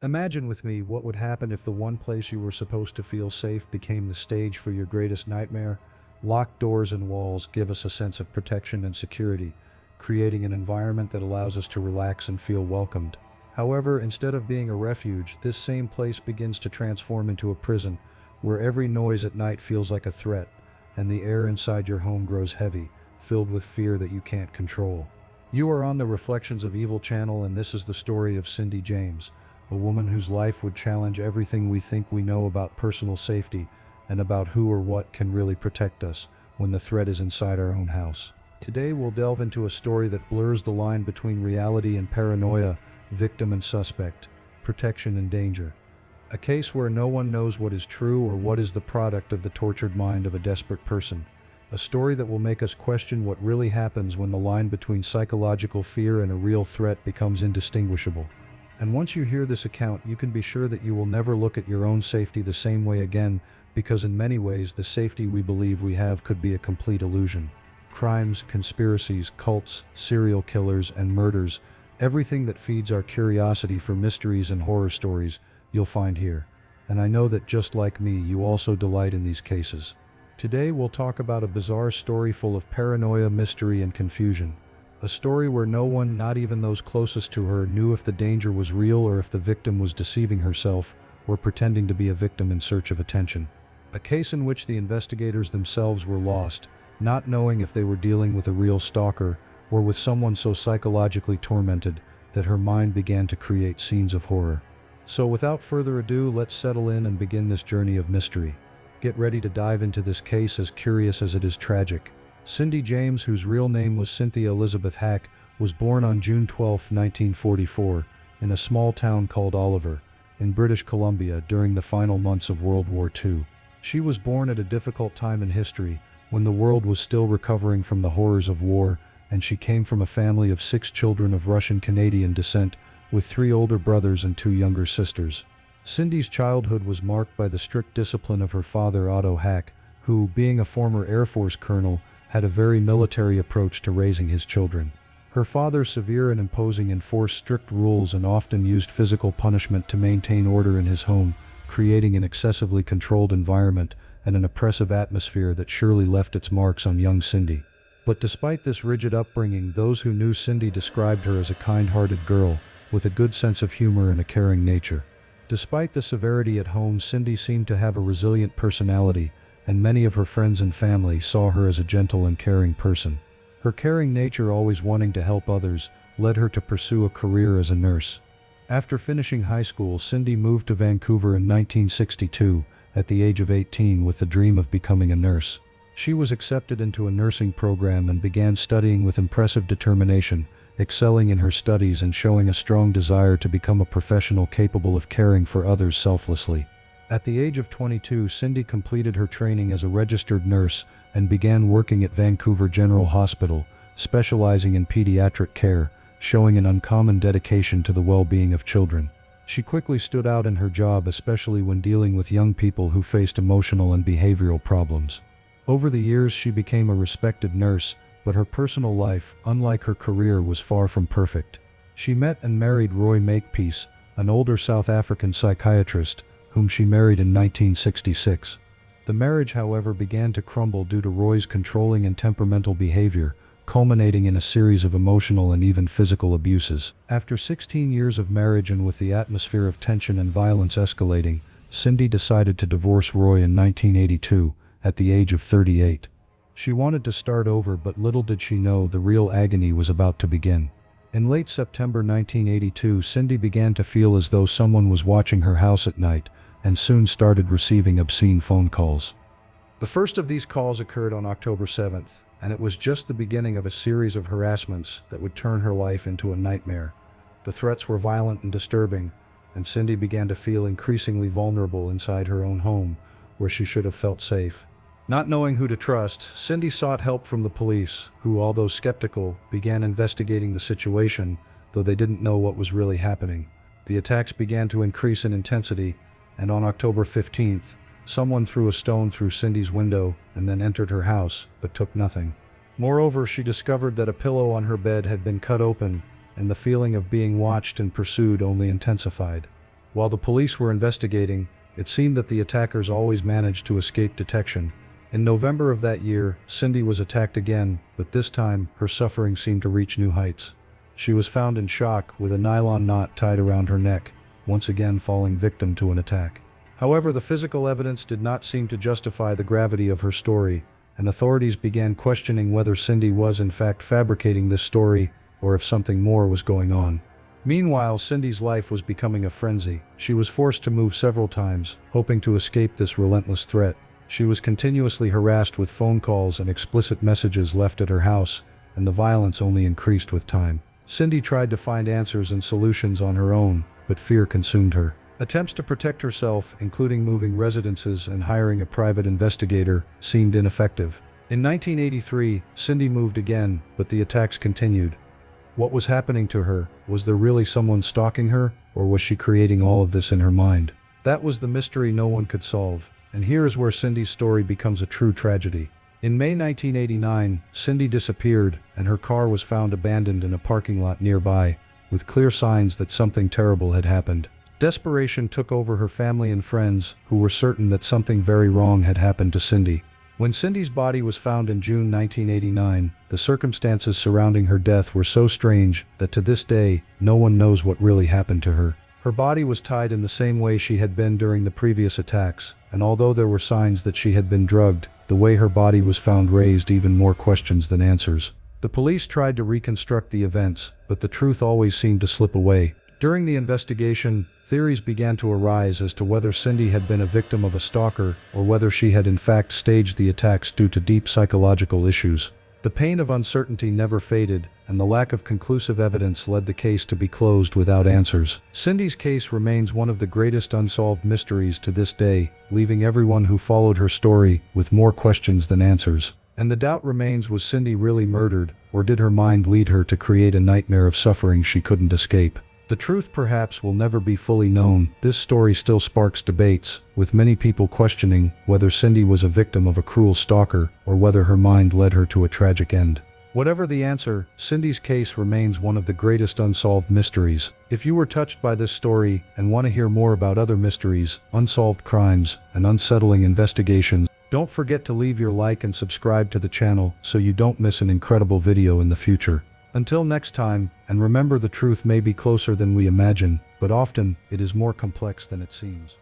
Imagine with me what would happen if the one place you were supposed to feel safe became the stage for your greatest nightmare. Locked doors and walls give us a sense of protection and security, creating an environment that allows us to relax and feel welcomed. However, instead of being a refuge, this same place begins to transform into a prison, where every noise at night feels like a threat, and the air inside your home grows heavy, filled with fear that you can't control. You are on the Reflections of Evil channel, and this is the story of Cindy James, a woman whose life would challenge everything we think we know about personal safety and about who or what can really protect us when the threat is inside our own house. Today we'll delve into a story that blurs the line between reality and paranoia, victim and suspect, protection and danger. A case where no one knows what is true or what is the product of the tortured mind of a desperate person. A story that will make us question what really happens when the line between psychological fear and a real threat becomes indistinguishable. And once you hear this account, you can be sure that you will never look at your own safety the same way again, because in many ways the safety we believe we have could be a complete illusion. Crimes, conspiracies, cults, serial killers, and murders, everything that feeds our curiosity for mysteries and horror stories, you'll find here. And I know that just like me, you also delight in these cases. Today we'll talk about a bizarre story full of paranoia, mystery, and confusion. A story where no one, not even those closest to her, knew if the danger was real or if the victim was deceiving herself or pretending to be a victim in search of attention. A case in which the investigators themselves were lost, not knowing if they were dealing with a real stalker or with someone so psychologically tormented that her mind began to create scenes of horror. So without further ado, let's settle in and begin this journey of mystery. Get ready to dive into this case as curious as it is tragic. Cindy James, whose real name was Cynthia Elizabeth Hack, was born on June 12, 1944, in a small town called Oliver, in British Columbia during the final months of World War II. She was born at a difficult time in history, when the world was still recovering from the horrors of war, and she came from a family of 6 children of Russian-Canadian descent, with 3 older brothers and 2 younger sisters. Cindy's childhood was marked by the strict discipline of her father, Otto Hack, who, being a former Air Force colonel, had a very military approach to raising his children. Her father's severe and imposing enforced strict rules and often used physical punishment to maintain order in his home, creating an excessively controlled environment and an oppressive atmosphere that surely left its marks on young Cindy. But despite this rigid upbringing, those who knew Cindy described her as a kind-hearted girl, with a good sense of humor and a caring nature. Despite the severity at home, Cindy seemed to have a resilient personality, and many of her friends and family saw her as a gentle and caring person. Her caring nature, always wanting to help others, led her to pursue a career as a nurse. After finishing high school, Cindy moved to Vancouver in 1962, at the age of 18, with the dream of becoming a nurse. She was accepted into a nursing program and began studying with impressive determination, excelling in her studies and showing a strong desire to become a professional capable of caring for others selflessly. At the age of 22, Cindy completed her training as a registered nurse and began working at Vancouver General Hospital, specializing in pediatric care, showing an uncommon dedication to the well-being of children. She quickly stood out in her job, especially when dealing with young people who faced emotional and behavioral problems. Over the years, she became a respected nurse, but her personal life, unlike her career, was far from perfect. She met and married Roy Makepeace, an older South African psychiatrist, whom she married in 1966. The marriage, however, began to crumble due to Roy's controlling and temperamental behavior, culminating in a series of emotional and even physical abuses. After 16 years of marriage and with the atmosphere of tension and violence escalating, Cindy decided to divorce Roy in 1982, at the age of 38. She wanted to start over, but little did she know the real agony was about to begin. In late September 1982, Cindy began to feel as though someone was watching her house at night, and soon started receiving obscene phone calls. The first of these calls occurred on October 7th, and it was just the beginning of a series of harassments that would turn her life into a nightmare. The threats were violent and disturbing, and Cindy began to feel increasingly vulnerable inside her own home, where she should have felt safe. Not knowing who to trust, Cindy sought help from the police, who, although skeptical, began investigating the situation, though they didn't know what was really happening. The attacks began to increase in intensity, and on October 15th, someone threw a stone through Cindy's window and then entered her house, but took nothing. Moreover, she discovered that a pillow on her bed had been cut open, and the feeling of being watched and pursued only intensified. While the police were investigating, it seemed that the attackers always managed to escape detection. In November of that year, Cindy was attacked again, but this time, her suffering seemed to reach new heights. She was found in shock with a nylon knot tied around her neck, once again falling victim to an attack. However, the physical evidence did not seem to justify the gravity of her story, and authorities began questioning whether Cindy was in fact fabricating this story, or if something more was going on. Meanwhile, Cindy's life was becoming a frenzy. She was forced to move several times, hoping to escape this relentless threat. She was continuously harassed with phone calls and explicit messages left at her house, and the violence only increased with time. Cindy tried to find answers and solutions on her own, but fear consumed her. Attempts to protect herself, including moving residences and hiring a private investigator, seemed ineffective. In 1983, Cindy moved again, but the attacks continued. What was happening to her? Was there really someone stalking her, or was she creating all of this in her mind? That was the mystery no one could solve, and here is where Cindy's story becomes a true tragedy. In May 1989, Cindy disappeared, and her car was found abandoned in a parking lot nearby, with clear signs that something terrible had happened. Desperation took over her family and friends, who were certain that something very wrong had happened to Cindy. When Cindy's body was found in June 1989, the circumstances surrounding her death were so strange that to this day, no one knows what really happened to her. Her body was tied in the same way she had been during the previous attacks, and although there were signs that she had been drugged, the way her body was found raised even more questions than answers. The police tried to reconstruct the events, but the truth always seemed to slip away. During the investigation, theories began to arise as to whether Cindy had been a victim of a stalker or whether she had in fact staged the attacks due to deep psychological issues. The pain of uncertainty never faded, and the lack of conclusive evidence led the case to be closed without answers. Cindy's case remains one of the greatest unsolved mysteries to this day, leaving everyone who followed her story with more questions than answers. And the doubt remains, was Cindy really murdered, or did her mind lead her to create a nightmare of suffering she couldn't escape? The truth perhaps will never be fully known. This story still sparks debates, with many people questioning whether Cindy was a victim of a cruel stalker or whether her mind led her to a tragic end. Whatever the answer, Cindy's case remains one of the greatest unsolved mysteries. If you were touched by this story and want to hear more about other mysteries, unsolved crimes, and unsettling investigations, don't forget to leave your like and subscribe to the channel so you don't miss an incredible video in the future. Until next time, and remember, the truth may be closer than we imagine, but often it is more complex than it seems.